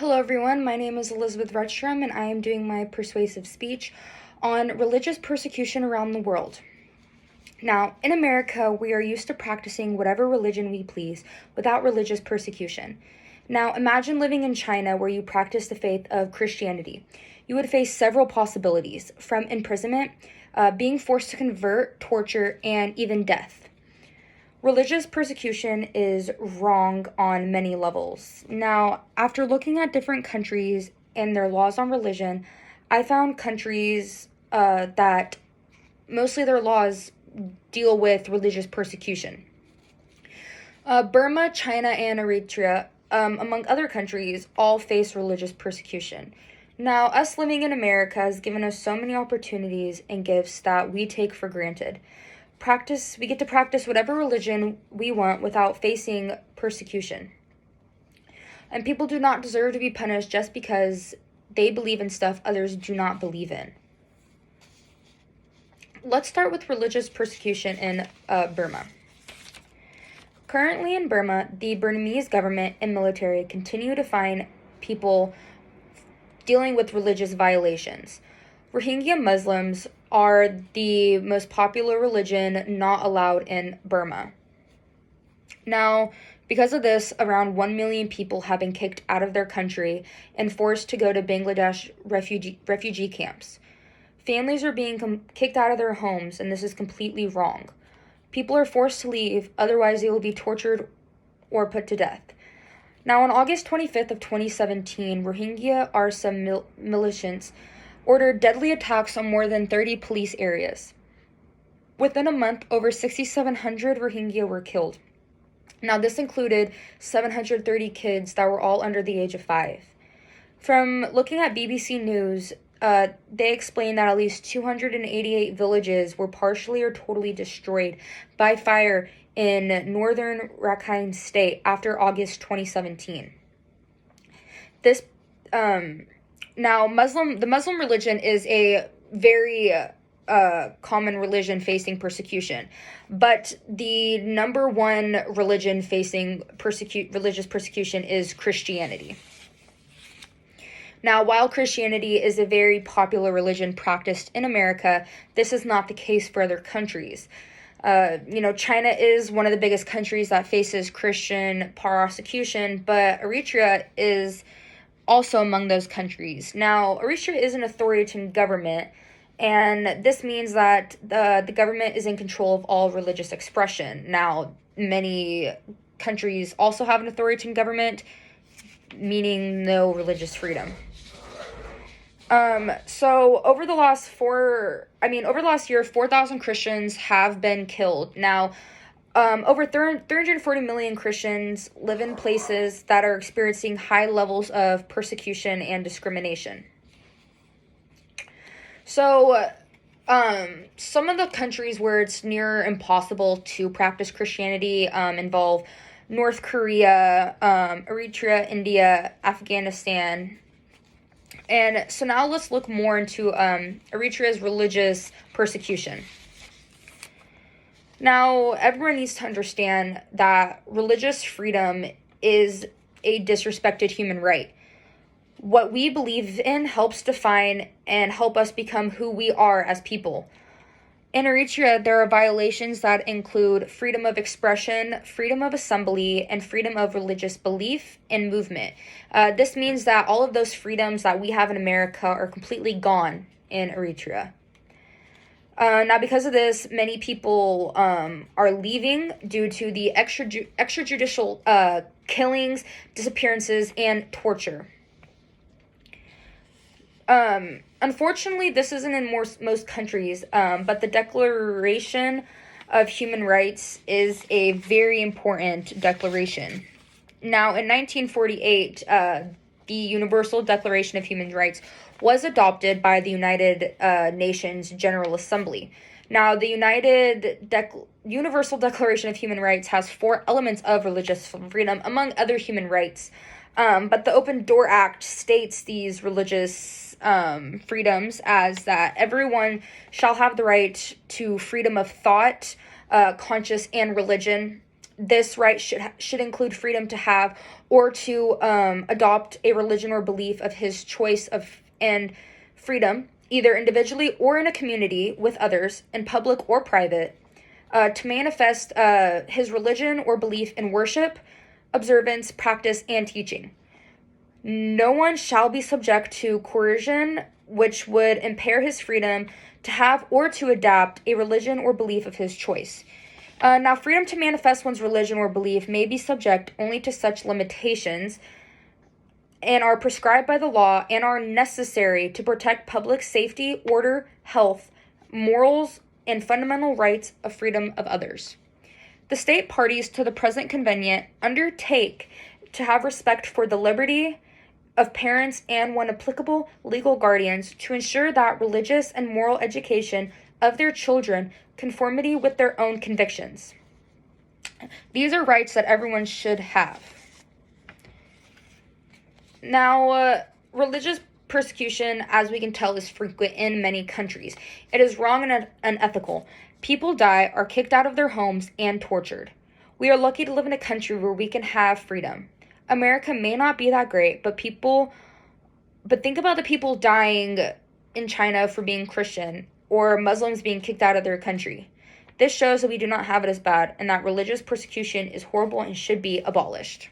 Hello everyone, my name is Elizabeth Rutstrom and I am doing my persuasive speech on religious persecution around the world. Now, in America, we are used to practicing whatever religion we please without religious persecution. Now, imagine living in China where you practice the faith of Christianity. You would face several possibilities, from imprisonment, being forced to convert, torture, and even death. Religious persecution is wrong on many levels. Now, after looking at different countries and their laws on religion, I found countries that mostly their laws deal with religious persecution. Burma, China, and Eritrea, among other countries, all face religious persecution. Now, us living in America has given us so many opportunities and gifts that we take for granted. We get to practice whatever religion we want without facing persecution. And people do not deserve to be punished just because they believe in stuff others do not believe in. Let's start with religious persecution in Burma. Currently in Burma, the Burmese government and military continue to fine people dealing with religious violations. Rohingya Muslims are the most popular religion not allowed in Burma. Now, because of this, around 1 million people have been kicked out of their country and forced to go to Bangladesh refugee camps. Families are being kicked out of their homes, and this is completely wrong. People are forced to leave, otherwise they will be tortured or put to death. Now, on August 25th of 2017, Rohingya RSA militants ordered deadly attacks on more than 30 police areas. Within a month, over 6,700 Rohingya were killed. Now, this included 730 kids that were all under the age of 5. From looking at BBC News, they explained that at least 288 villages were partially or totally destroyed by fire in northern Rakhine State after August 2017. Now, the Muslim religion is a very common religion facing persecution, but the number one religion facing religious persecution is Christianity. Now, while Christianity is a very popular religion practiced in America, this is not the case for other countries. China is one of the biggest countries that faces Christian persecution, but Eritrea is also among those countries. Now, Eritrea is an authoritarian government, and this means that the government is in control of all religious expression. Now, many countries also have an authoritarian government, meaning no religious freedom. So over the last year, 4,000 Christians have been killed. Now, over 340 million Christians live in places that are experiencing high levels of persecution and discrimination. So, some of the countries where it's near impossible to practice Christianity involve North Korea, Eritrea, India, Afghanistan. And so now let's look more into Eritrea's religious persecution. Now, everyone needs to understand that religious freedom is a disrespected human right. What we believe in helps define and help us become who we are as people. In Eritrea, there are violations that include freedom of expression, freedom of assembly, and freedom of religious belief and movement. This means that all of those freedoms that we have in America are completely gone in Eritrea. Now, because of this, many people are leaving due to the extrajudicial killings, disappearances, and torture. Unfortunately, this isn't in most countries, but the Declaration of Human Rights is a very important declaration. Now, in 1948, the Universal Declaration of Human Rights was adopted by the United Nations General Assembly. Now, the Universal Declaration of Human Rights has 4 elements of religious freedom, among other human rights. But the Open Door Act states these religious freedoms as that everyone shall have the right to freedom of thought, conscience, and religion. This right should include freedom to have or to adopt a religion or belief of his choice and freedom, either individually or in a community with others, in public or private, to manifest his religion or belief in worship, observance, practice, and teaching. No one shall be subject to coercion, which would impair his freedom to have or to adapt a religion or belief of his choice. Now, freedom to manifest one's religion or belief may be subject only to such limitations and are prescribed by the law and are necessary to protect public safety, order, health, morals, and fundamental rights of freedom of others. The state parties to the present convention undertake to have respect for the liberty of parents and, when applicable, legal guardians to ensure that religious and moral education of their children conformity with their own convictions. These are rights that everyone should have. Now, religious persecution, as we can tell, is frequent in many countries. It is wrong and unethical. People die, are kicked out of their homes, and tortured. We are lucky to live in a country where we can have freedom. America may not be that great, but think about the people dying in China for being Christian, or Muslims being kicked out of their country. This shows that we do not have it as bad, and that religious persecution is horrible and should be abolished.